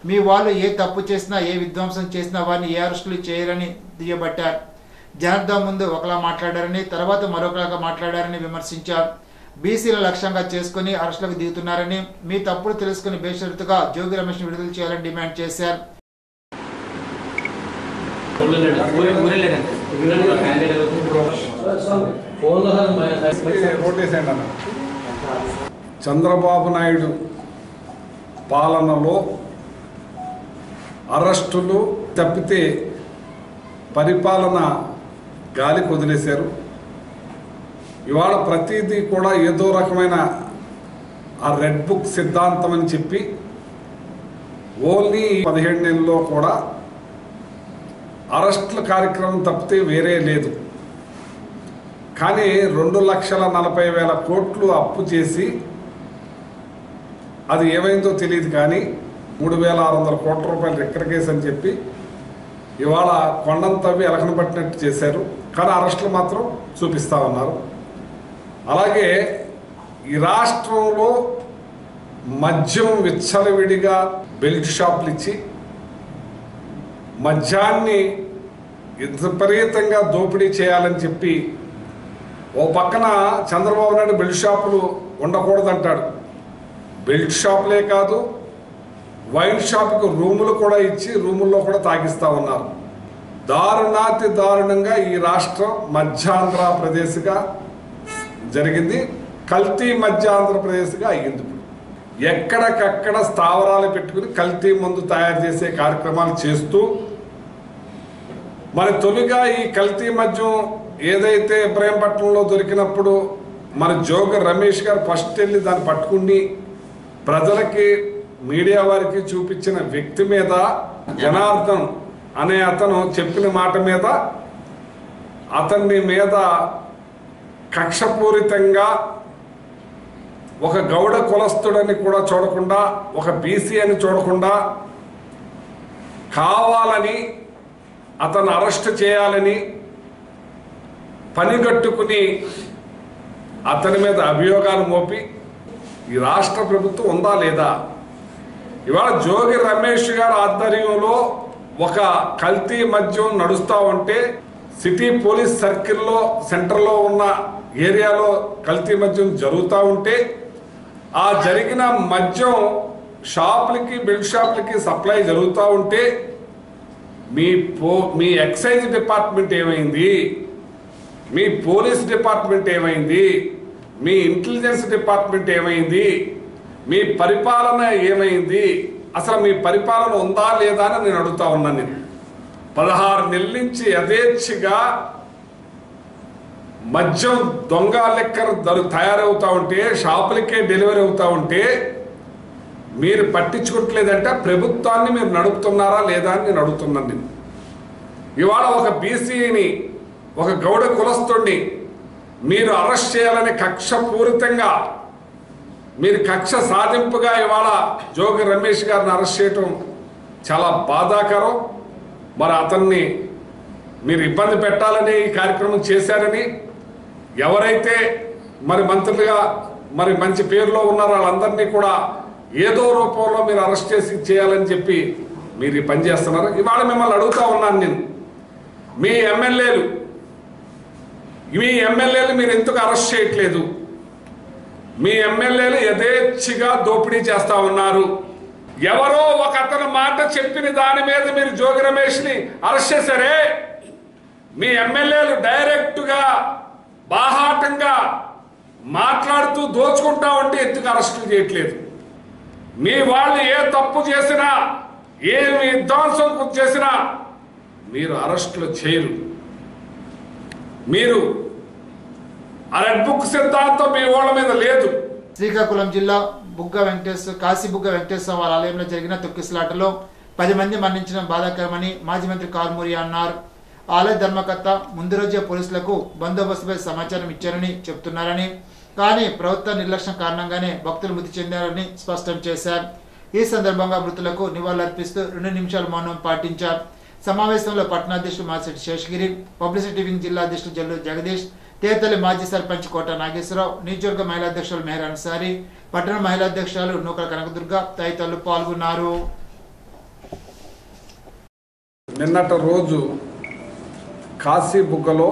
[SPEAKER 1] మీ వాళ్ళు ఏ తప్పు చేసినా, ఏ విధ్వంసం చేసినా వారిని ఏ అరెస్టులు చేయరని దుయ్యబట్టారు. జనార్దన్ ముందు ఒకలా మాట్లాడారని, తర్వాత మరొకలాగా మాట్లాడారని విమర్శించారు. బీసీల లక్ష్యంగా చేసుకుని అరెస్టులకు దిగుతున్నారని, మీ తప్పులు తెలుసుకుని బేషరతుగా జోగి రమేష్ను విడుదల చేయాలని డిమాండ్ చేశారు.
[SPEAKER 6] చంద్రబాబు నాయుడు పాలనలో అరెస్టులు తప్పితే పరిపాలన గాలికి వదిలేశారు. ఇవాళ ప్రతిదీ కూడా ఏదో రకమైన ఆ రెడ్ బుక్ సిద్ధాంతం అని చెప్పి ఓన్లీ 17 నెలల్లో కూడా అరెస్టుల కార్యక్రమం తప్పితే వేరే లేదు. కానీ 2,40,000 కోట్లు అప్పు చేసి అది ఏమైందో తెలియదు, కానీ 3,600 కోట్ల రూపాయలు రిక్కర్ కేసు అని చెప్పి ఇవాళ కొండంతవి ఎలకన పట్టినట్టు చేశారు. కానీ అరెస్టులు మాత్రం చూపిస్తూ ఉన్నారు. అలాగే ఈ రాష్ట్రంలో మద్యం విచ్చలవిడిగా బెల్ట్ షాపులు ఇచ్చి మద్యాన్ని విపరీతంగా దోపిడీ చేయాలని చెప్పి ఓ పక్కన చంద్రబాబు నాయుడు బెల్ట్ షాపులు ఉండకూడదంటాడు. బెల్ట్ షాపులే కాదు, వైన్ షాపుకు రూములు కూడా ఇచ్చి రూముల్లో కూడా తాగిస్తూ ఉన్నారు. దారుణాతి దారుణంగా ఈ రాష్ట్రం మధ్యాంధ్రప్రదేశ్గా జరిగింది, కల్తీ మధ్యాంధ్రప్రదేశ్గా అయ్యింది. ఎక్కడికక్కడ స్థావరాలు పెట్టుకుని కల్తీ మందు తయారు చేసే కార్యక్రమాలు చేస్తూ మరి తొలిగా ఈ కల్తీ మద్యం ఏదైతే ఇబ్రహీంపట్నంలో దొరికినప్పుడు మన జోగ రమేష్ గారు ఫస్ట్ వెళ్ళి దాన్ని పట్టుకుని ప్రజలకి మీడియా వారికి చూపించిన వ్యక్తి మీద, జనార్దన్ అనే అతను చెప్పిన మాట మీద అతన్ని మీద కక్షపూరితంగా ఒక గౌడ కులస్తుడని కూడా చూడకుండా, ఒక బీసీ అని చూడకుండా కావాలని అతను అరెస్ట్ చేయాలని పనిగట్టుకుని అతని మీద అభియోగాలు మోపి ఈ రాష్ట్ర ప్రభుత్వం ఉందా లేదా? ఇవాళ జోగి రమేష్ గారి ఆధ్వర్యంలో ఒక కల్తీ మద్యం నడుస్తూ ఉంటే సిటీ పోలీస్ సర్కిల్లో సెంటర్లో ఉన్న ఏరియాలో కల్తీ మద్యం జరుగుతూ ఉంటే ఆ జరిగిన మద్యం షాపులకి బెల్ట్ షాపులకి సప్లై జరుగుతూ ఉంటే మీ ఎక్సైజ్ డిపార్ట్మెంట్ ఏమైంది, మీ పోలీస్ డిపార్ట్మెంట్ ఏమైంది, మీ ఇంటెలిజెన్స్ డిపార్ట్మెంట్ ఏమైంది, మీ పరిపాలన ఏమైంది, అసలు మీ పరిపాలన ఉందా లేదా అని నేను అడుగుతా ఉన్నాను. నేను 16 నెలల నుంచి యథేచ్ఛగా మద్యం దొంగ లెక్కర్ తయారవుతా ఉంటే, షాపులకే డెలివరీ అవుతా ఉంటే మీరు పట్టించుకోవట్లేదంటే ప్రభుత్వాన్ని మీరు నడుపుతున్నారా లేదా అని నేను అడుగుతున్నాను. నేను ఇవాళ ఒక బీసీని, ఒక గౌడ కులస్తుడిని మీరు అరెస్ట్ చేయాలని కక్షపూరితంగా, మీరు కక్ష సాధింపుగా ఇవాళ జోగి రమేష్ గారిని అరెస్ట్ చేయటం చాలా బాధాకరం. మరి అతన్ని మీరు ఇబ్బంది పెట్టాలని ఈ కార్యక్రమం చేశారని, ఎవరైతే మరి మంత్రులుగా మరి మంచి పేరులో ఉన్నారో వాళ్ళందరినీ కూడా ఏదో రూపంలో మీరు అరెస్ట్ చేసి చేయాలని చెప్పి మీరు ఈ పని చేస్తున్నారు. ఇవాళ మిమ్మల్ని అడుగుతా ఉన్నాను నేను, మీ ఎమ్మెల్యేలు మీరు ఎందుకు అరెస్ట్ చేయట్లేదు? మీ ఎమ్మెల్యేలు యథేచ్ఛగా దోపిడీ చేస్తా ఉన్నారు. ఎవరో ఒక అతను మాట చెప్పిన దాని మీద మీరు జోగి రమేష్ని అరెస్ట్ చేశారే, మీ ఎమ్మెల్యేలు డైరెక్ట్గా బాహాటంగా మాట్లాడుతూ దోచుకుంటా ఉంటే ఎందుకు అరెస్టులు చేయట్లేదు? మీ వాళ్ళు ఏ తప్పు చేసినా, ఏ విధ్వంసం చేసినా మీరు అరెస్టులు చేయరు. మీరు ఆ రెడ్ బుక్ సిద్ధాంతం మీ వాళ్ళ మీద లేదు.
[SPEAKER 1] శ్రీకాకుళం జిల్లా కాశీబుగ్గ వెంకటేశ్వర ఆలయంలో జరిగిన తొక్కిసలాటలో 10 మంది మరణించడం బాధాకరమని మాజీ మంత్రి కారుమూరి అన్నారు. ఆలయ ధర్మకర్త ముందు రోజే పోలీసులకు బందోబస్తుపై సమాచారం ఇచ్చారని చెబుతున్నారని, కానీ ప్రభుత్వ నిర్లక్ష్యం కారణంగానే భక్తులు మృతి చెందారని స్పష్టం చేశారు. ఈ సందర్భంగా మృతులకు నివాళులర్పిస్తూ 2 నిమిషాల మౌనం పాటించారు. సమావేశంలో పట్టణాధ్యక్షుడు మాసిరెడ్డి శేషగిరి, పబ్లిసిటీ వింగ్ జిల్లా అధ్యక్షుడు జల్లు జగదీష్, తేతలి మాజీ సర్పంచ్ కోట నాగేశ్వరరావు, నియోజకవర్గ మహిళా అధ్యక్షులు మెహర్ అన్సారీ, పట్టణ మహిళా అధ్యక్షురాలు నూకల కనకదుర్గ తదితరులు పాల్గొన్నారు.
[SPEAKER 6] నిన్నటి రోజు కాశీబుగ్గలో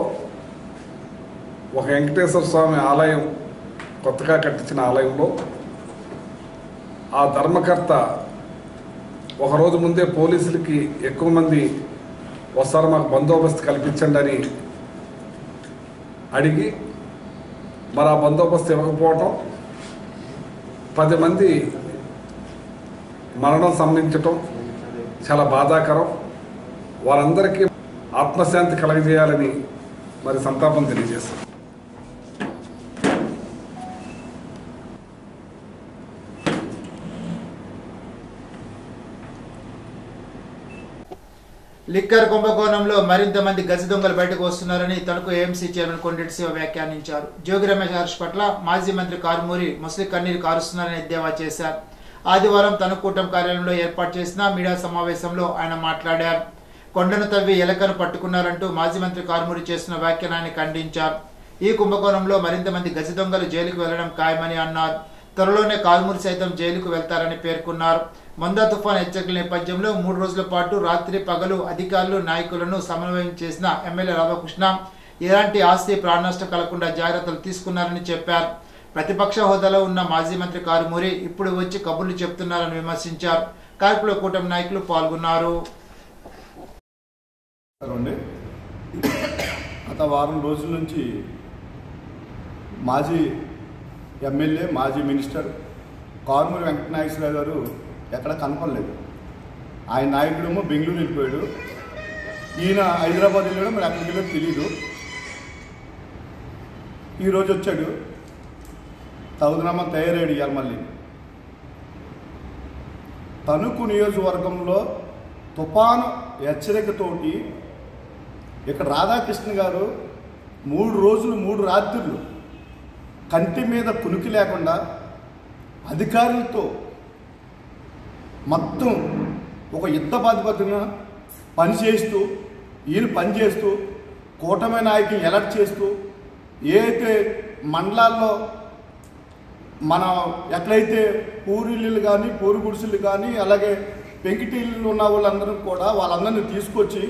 [SPEAKER 6] ఒక వెంకటేశ్వర స్వామి ఆలయం, కొత్తగా కట్టించిన ఆలయంలో ఆ ధర్మకర్త ఒకరోజు ముందే పోలీసులకి ఎక్కువ మంది వస్తారు, మాకు బందోబస్తు కల్పించండి అని అడిగి మరి ఆ బందోబస్తు ఇవ్వకపోవటం, 10 మంది మరణం సంభవించటం చాలా బాధాకరం. వారందరికీ ఆత్మశాంతి కలగజేయాలని మరి సంతాపం తెలియజేస్తాం.
[SPEAKER 1] లిక్కర్ కుంభకోణంలో మరింత మంది గజ దొంగలు బయటకు వస్తున్నారని తణుకు ఏఎంసీ చైర్మన్ కొండరెడ్డి శివ వ్యాఖ్యానించారు. జోగి రమేష్ హర్ష్ పట్ల మాజీ మంత్రి కారుమూరి ముస్లి కన్నీరు కారుస్తున్నారని ఎద్దేవా చేశారు. ఆదివారం తణుకు కూటమి కార్యాలయంలో ఏర్పాటు చేసిన మీడియా సమావేశంలో ఆయన మాట్లాడారు. కొండను తవ్వి ఎలకను పట్టుకున్నారంటూ మాజీ మంత్రి కారుమూరి చేసిన వ్యాఖ్యానాన్ని ఖండించారు. ఈ కుంభకోణంలో మరింత మంది గజ దొంగలు జైలుకు వెళ్లడం ఖాయమని అన్నారు. త్వరలోనే కారుమూరి సైతం జైలుకు వెళ్తారని పేర్కొన్నారు. మందా తుఫాన్ హెచ్చరికల నేపథ్యంలో 3 రోజుల పాటు రాత్రి పగలు అధికారులు నాయకులను సమన్వయం చేసిన ఎమ్మెల్యే రాధాకృష్ణ ఎలాంటి ఆస్తి ప్రాణనష్టం కలగకుండా జాగ్రత్తలు తీసుకున్నారని చెప్పారు. ప్రతిపక్ష హోదాలో ఉన్న మాజీ మంత్రి కారుమూరి ఇప్పుడు వచ్చి కబుర్లు చెప్తున్నారని విమర్శించారు. కార్యక్రమంలో కూటమి నాయకులు పాల్గొన్నారు.
[SPEAKER 7] గత వారం రోజుల నుంచి మాజీ ఎమ్మెల్యే మాజీ మినిస్టర్ కారుమూరి వెంకటనాగేశ్వరరావు గారు ఎక్కడ కనపడలేదు. ఆయన నాయకుడేమో బెంగళూరు వెళ్ళిపోయాడు, ఈయన హైదరాబాద్ వెళ్ళాడు, మరి అక్కడికి వెళ్ళాడు తెలీదు. ఈరోజు వచ్చాడు, తగుదనమ్మ తయారయ్యాడు. ఇవాళ మళ్ళీ తణుకు నియోజకవర్గంలో తుఫాను హెచ్చరికతోటి ఇక్కడ రాధాకృష్ణ గారు 3 రోజులు 3 రాత్రులు కంటి మీద కునికి లేకుండా అధికారులతో మొత్తం ఒక యుద్ధ బాధ్యతన పనిచేస్తూ ఈయన పనిచేస్తూ కూటమి నాయకుని ఎలర్ట్ చేస్తూ ఏదైతే మండలాల్లో మన ఎక్కడైతే పూరిళ్ళు కానీ పూరి గుడిసెలు కానీ అలాగే పెంకిటిళ్ళు ఉన్న వాళ్ళందరూ కూడా వాళ్ళందరినీ తీసుకొచ్చి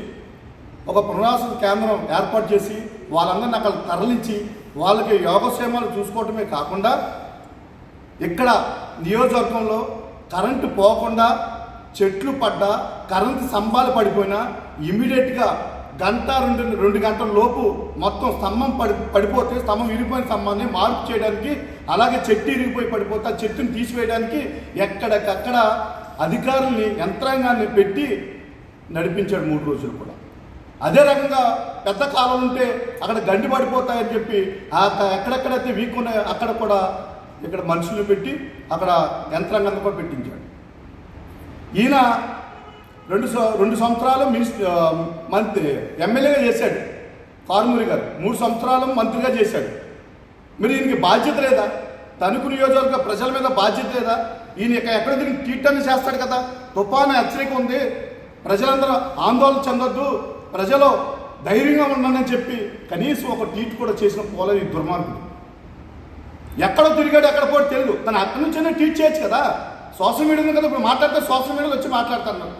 [SPEAKER 7] ఒక పునరావాస కేంద్రం ఏర్పాటు చేసి వాళ్ళందరినీ అక్కడ తరలించి వాళ్ళకి యోగక్షేమాలు చూసుకోవటమే కాకుండా ఇక్కడ నియోజకవర్గంలో కరెంటు పోకుండా చెట్లు పడ్డా కరెంటు స్తంభాలు పడిపోయినా ఇమీడియట్గా గంట 2 గంటల లోపు మొత్తం స్తంభం పడిపోతే స్తంభం విరిగిపోయిన స్తంభాన్ని మార్పు చేయడానికి, అలాగే చెట్టు ఇరిగిపోయి పడిపోతే ఆ చెట్టుని తీసివేయడానికి ఎక్కడికక్కడ అధికారుల్ని యంత్రాంగాన్ని పెట్టి నడిపించాడు 3 రోజులు కూడా. అదే రకంగా పెద్ద కాలం ఉంటే అక్కడ గండి పడిపోతాయని చెప్పి ఎక్కడెక్కడైతే వీక్ ఉన్నాయో అక్కడ కూడా ఇక్కడ మనుషులు పెట్టి అక్కడ యంత్రాంగాన్ని కూడా పెట్టించాడు. ఈయన 2 సంవత్సరాలు మంత్రి ఎమ్మెల్యేగా చేశాడు కారుమూరి గారు, 3 సంవత్సరాలు మంత్రిగా చేశాడు. మరి ఈయనకి బాధ్యత లేదా? తణుకు నియోజకవర్గ ప్రజల మీద బాధ్యత లేదా? ఈయన ఎక్కడ దీనికి ట్వీట్ అని చేస్తాడు కదా, తుఫాను హెచ్చరిక ఉంది, ప్రజలందరూ ఆందోళన చెందొద్దు, ప్రజలు ధైర్యంగా ఉండాలని చెప్పి కనీసం ఒక ట్వీట్ కూడా చేసిన పోలేదు ఈ దుర్మార్గుడు. ఎక్కడో తిరిగాడు, ఎక్కడ పోటీ తెలియదు. తను అక్కడి నుంచైనా ట్వీట్ చేయొచ్చు కదా. సోషల్ మీడియా కదా, ఇప్పుడు మాట్లాడితే సోషల్ మీడియాలో వచ్చి మాట్లాడుతున్నాడు,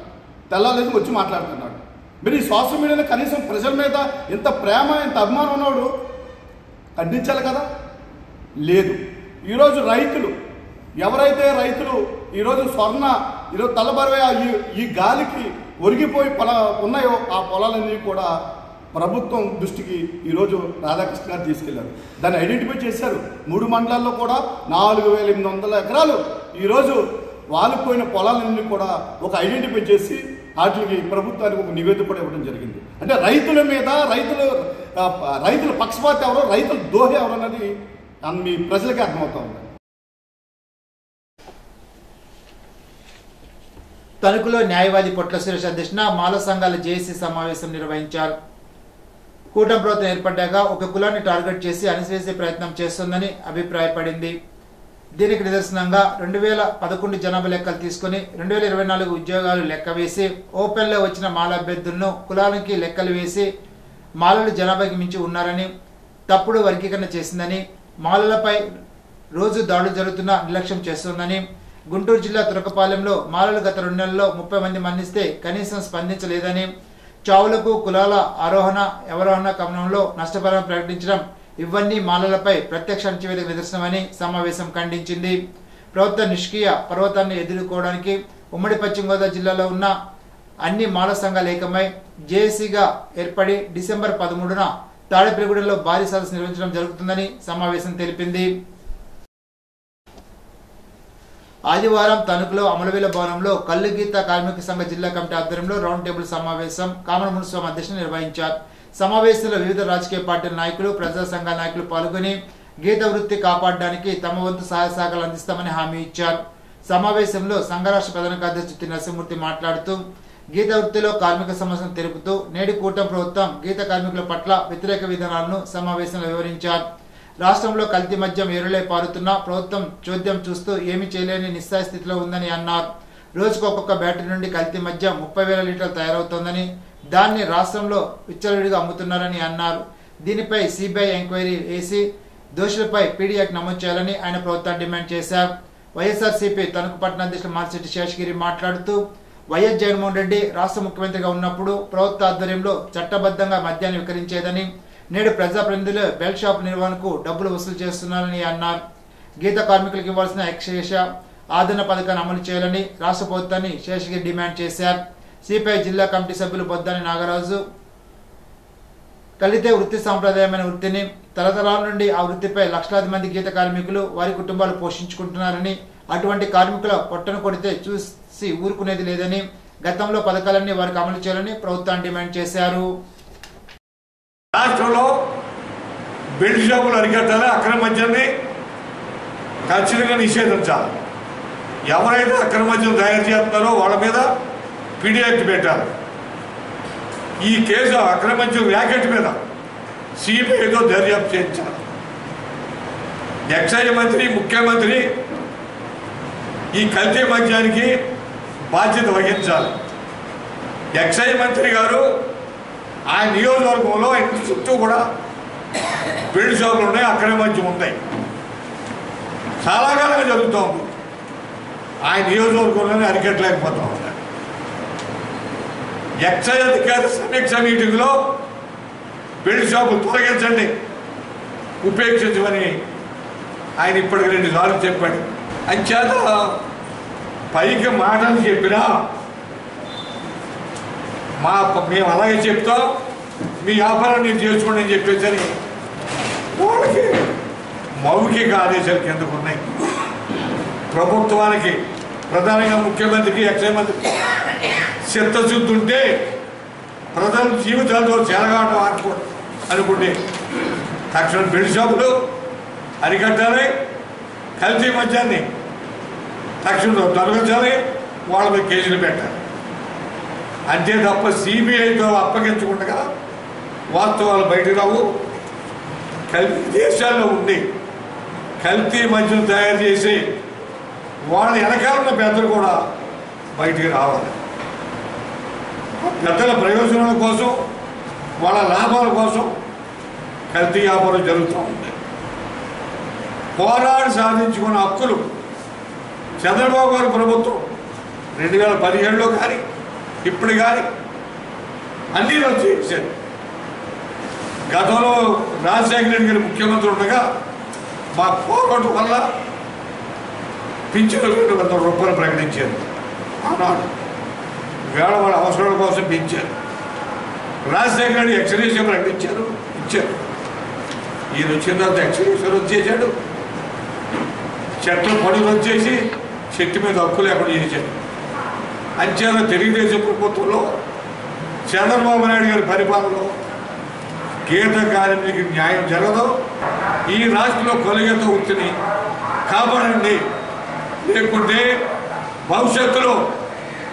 [SPEAKER 7] తెల్లలేదు వచ్చి మాట్లాడుతున్నాడు. మీరు ఈ సోషల్ మీడియాలో కనీసం ప్రజల మీద ఇంత ప్రేమ ఇంత అభిమానం ఉన్నాడు ఖండించాలి కదా, లేదు. ఈరోజు రైతులు ఎవరైతే రైతులు ఈరోజు ఈరోజు తలబరవే ఈ గాలికి ఒరిగిపోయి ఉన్నాయో ఆ పొలాలన్నీ కూడా ప్రభుత్వం దృష్టికి ఈరోజు రాధాకృష్ణ గారు తీసుకెళ్లారు. దాన్ని ఐడెంటిఫై చేశారు. 3 మండలాల్లో కూడా 4800 ఎకరాలు ఈరోజు వాలిపోయిన పొలాలన్నీ కూడా ఒక ఐడెంటిఫై చేసి వాటికి ప్రభుత్వానికి ఒక నివేదిక కూడా ఇవ్వడం జరిగింది. అంటే రైతుల మీద రైతుల పక్షపాత ఎవరో, రైతుల దోహ ఎవరు అన్నది మీ ప్రజలకే అర్థమవుతా ఉంది.
[SPEAKER 1] తణుకులో న్యాయవాది పొట్ల సురేష్ అధ్యక్షన మాల సంఘాల జేఏసీ సమావేశం నిర్వహించారు. కూటమి ప్రభుత్వం ఏర్పడ్డాక ఒక కులాన్ని టార్గెట్ చేసి అణిసివేసే ప్రయత్నం చేస్తుందని అభిప్రాయపడింది. దీనికి నిదర్శనంగా 2011 జనాభా లెక్కలు తీసుకుని 2024 ఉద్యోగాలు లెక్క వేసి ఓపెన్లో వచ్చిన మాల అభ్యర్థులను కులానికి లెక్కలు వేసి మాలలు జనాభాకి మించి ఉన్నారని, తప్పుడు వర్గీకరణ చేసిందని, మాలలపై రోజు దాడులు జరుగుతున్నా నిర్లక్ష్యం చేస్తోందని, గుంటూరు జిల్లా తురకపాలెంలో మాలలు గత 2 నెలల్లో 30 మంది మరణిస్తే కనీసం స్పందించలేదని, చావులకు కులాల ఆరోహణ అవరోహణ క్రమంలో నష్టపరిహారం ప్రకటించడం ఇవన్నీ మాలలపై ప్రత్యక్ష అణచివేతకు నిదర్శనమని సమావేశం ఖండించింది. ప్రభుత్వ నిష్క్రియ పర్వతాన్ని ఎదుర్కోవడానికి ఉమ్మడి పశ్చిమ గోదావరి జిల్లాలో ఉన్న అన్ని మాల సంఘాలు ఏకమై జేఏసీగా ఏర్పడి డిసెంబర్ 13న తాడేపల్లిగూడెంలో భారీ సదస్సు నిర్వహించడం జరుగుతుందని సమావేశం తెలిపింది. ఆదివారం తణుకులో అమలవేల భవనంలో కల్లు గీత కార్మిక సంఘ జిల్లా కమిటీ ఆధ్వర్యంలో రౌండ్ టేబుల్ సమావేశం కామన్ మున్సిపల్ అధ్యక్షులు నిర్వహించారు. సమావేశంలో వివిధ రాజకీయ పార్టీల నాయకులు, ప్రజా సంఘాల నాయకులు పాల్గొని గీత వృత్తి కాపాడడానికి తమ వంతు సహాయ సహకారాలు అందిస్తామని హామీ ఇచ్చారు. సమావేశంలో సంఘ రాష్ట్ర ప్రధాన కార్యదర్శి నరసింహమూర్తి మాట్లాడుతూ గీత వృత్తిలో కార్మిక సమస్యను తెలుపుతూ నేడు కూటమి ప్రభుత్వం గీత కార్మికుల పట్ల వ్యతిరేక విధానాలను సమావేశంలో వివరించారు. రాష్ట్రంలో కల్తీ మద్యం ఏరులై పారుతున్నా ప్రభుత్వం చోద్యం చూస్తూ ఏమీ చేయలేని నిస్సాయ స్థితిలో ఉందని అన్నారు. రోజుకు ఒక్కొక్క బ్యాటరీ నుండి కల్తీ మద్యం 30,000 లీటర్లు తయారవుతోందని, దాన్ని రాష్ట్రంలో విచ్చలవిడిగా అమ్ముతున్నారని అన్నారు. దీనిపై సిబిఐ ఎంక్వైరీ వేసి దోషులపై పీడీ యాక్ట్ నమోదు చేయాలని ఆయన ప్రభుత్వాన్ని డిమాండ్ చేశారు. వైఎస్ఆర్సీపీ తణుకు పట్టణ అధ్యక్షులు మారిశెట్టి శేషగిరి మాట్లాడుతూ వైఎస్ జగన్మోహన్ రెడ్డి రాష్ట్ర ముఖ్యమంత్రిగా ఉన్నప్పుడు ప్రభుత్వ ఆధ్వర్యంలో చట్టబద్ధంగా మద్యాన్ని విక్రయించేదని, నేడు ప్రజాప్రతినిధులు బెల్ట్ షాప్ నిర్వహణకు డబ్బులు వసూలు చేస్తున్నారని అన్నారు. గీత కార్మికులకు ఇవ్వాల్సిన ఎక్స్చేష ఆదరణ పథకాన్ని అమలు చేయాలని రాష్ట్ర ప్రభుత్వాన్ని శేషగిరి డిమాండ్ చేశారు. సిపిఐ జిల్లా కమిటీ సభ్యులు బొద్దాని నాగరాజు కలితే వృత్తి సాంప్రదాయమైన వృత్తిని తరతరాల నుండి ఆ వృత్తిపై లక్షలాది మంది గీత కార్మికులు వారి కుటుంబాలు పోషించుకుంటున్నారని, అటువంటి కార్మికుల పొట్టను కొడితే చూసి ఊరుకునేది లేదని, గతంలో పథకాలన్నీ వారికి అమలు చేయాలని ప్రభుత్వాన్ని డిమాండ్ చేశారు.
[SPEAKER 8] రాష్ట్రంలో బెల్ట్ షాపులు అరికట్టాలి, అక్రమ మద్యాన్ని ఖచ్చితంగా నిషేధించాలి. ఎవరైతే అక్రమ మద్యం తయారు చేస్తున్నారో వాళ్ళ మీద పీడీ యాక్ట్ పెట్టాలి. ఈ కేసు అక్రమ మద్యం ర్యాకెట్ మీద సిబిఐతో దర్యాప్తు చేయించాలి. ఎక్సైజ్ మంత్రి, ముఖ్యమంత్రి ఈ కల్తీ మద్యానికి బాధ్యత వహించాలి. ఎక్సైజ్ మంత్రి గారు ఆ నియోజకవర్గంలో ఇంటి చుట్టూ కూడా బెల్ట్ షాపులు ఉన్నాయి, అక్రమ మద్యం ఉన్నాయి. చాలా కాలంగా జరుగుతూ ఉంది. ఆ నియోజకవర్గంలోనే అరికట్టలేకపోతూ ఉన్నాయి. ఎక్సైజ్ అధికారి సమీక్ష మీటింగ్లో బెల్ట్ షాపులు తొలగించండి, ఉపేక్షించమని ఆయన ఇప్పటికి 2 సార్లు చెప్పాడు. అంచేత పైకి మాటలు చెప్పినా మేము అలాగే చెప్తాం, మీ వ్యాపారం నేను చేసుకోండి అని చెప్పేసరి వాళ్ళకి మౌఖిక ఆదేశాలు కిందకు ఉన్నాయి. ప్రభుత్వానికి ప్రధానంగా ముఖ్యమంత్రికి, ఎక్సైజ్ మంత్రికి చిత్తశుద్ధి ఉంటే ప్రజల జీవితాలతో చెలగాటం అనుకుంటే తక్షణ బెల్ట్ షాపులు అరికట్టాలి, కల్తీ మద్యాన్ని తక్షణం తొలగించాలి, వాళ్ళ మీద కేసులు పెట్టాలి. అంతే తప్ప సిబిఐతో అప్పగించకుండా వాస్తవాలు బయటకు రావు. కల్తీ దేశాల్లో ఉండి కల్తీ మద్యం తయారు చేసి వాళ్ళ వెనకాలన్న పెద్దలు కూడా బయటికి రావాలి. పెద్దల ప్రయోజనాల కోసం, వాళ్ళ లాభాల కోసం కల్తీ వ్యాపారం జరుగుతూ ఉంది. పోరాడి సాధించుకున్న హక్కులు చంద్రబాబు గారి ప్రభుత్వం 2017లో కానీ ఇప్పుడు కానీ అన్నీ రద్దు చేశారు. గతంలో రాజశేఖర రెడ్డి గారి ముఖ్యమంత్రి ఉండగా మా పోరాటం వల్ల పింఛను 200 రూపాయలు ప్రకటించారు. ఆనాడు వేళ వాళ్ళ అవసరాల కోసం పెంచారు. రాజశేఖర రెడ్డి ఎక్స్గ్రేషియా ప్రకటించారు, ఇచ్చారు. ఈయన వచ్చిన తర్వాత ఎక్స్గ్రేషియా రద్దు చేశాడు. చెట్ల పనులు రద్దు చేసి చెట్టు మీద హక్కు లేకుండా చేశాడు. అంచేత తెలుగుదేశం ప్రభుత్వంలో చంద్రబాబు నాయుడు గారి పరిపాలనలో గీత కార్మికునికి న్యాయం జరగదు. ఈ రాష్ట్రంలో కొలిగత వృత్తిని కాపాడండి, లేకుంటే భవిష్యత్తులో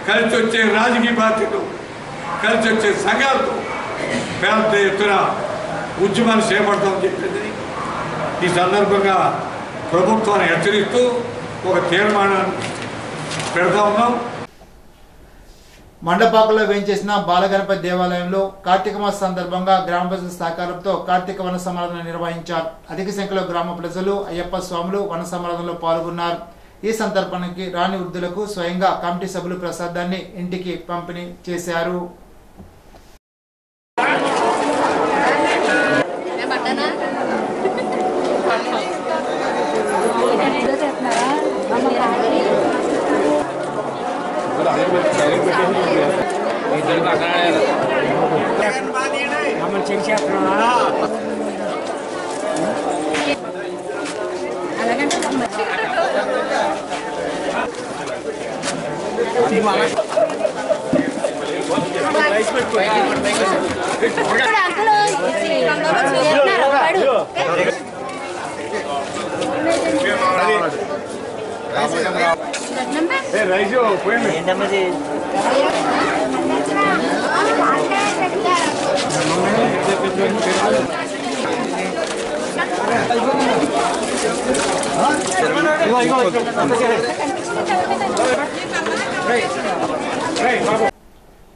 [SPEAKER 8] కలిసి వచ్చే రాజకీయ పార్టీలు, కలిసి వచ్చే సంఘాలతో పెద్ద ఎత్తున ఉద్యమాలు చేపడతామని చెప్పింది. ఈ సందర్భంగా ప్రభుత్వాన్ని హెచ్చరిస్తూ ఒక తీర్మానాన్ని పెడతా ఉన్నాం.
[SPEAKER 1] మండపాకలో వేయించేసిన బాలగణపతి దేవాలయంలో కార్తీక మాస సందర్భంగా గ్రామ ప్రజల సహకారంతో కార్తీక వన సమారాధన నిర్వహించారు. అధిక సంఖ్యలో గ్రామ ప్రజలు, అయ్యప్ప స్వాములు వన సమారాధనలో పాల్గొన్నారు. ఈ సందర్భానికి రాని వృద్ధులకు స్వయంగా కమిటీ సభ్యులు ప్రసాదాన్ని ఇంటికి పంపిణీ చేశారు.
[SPEAKER 8] రైజు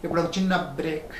[SPEAKER 1] ఇప్పుడు ఒక చిన్న బ్రేక్.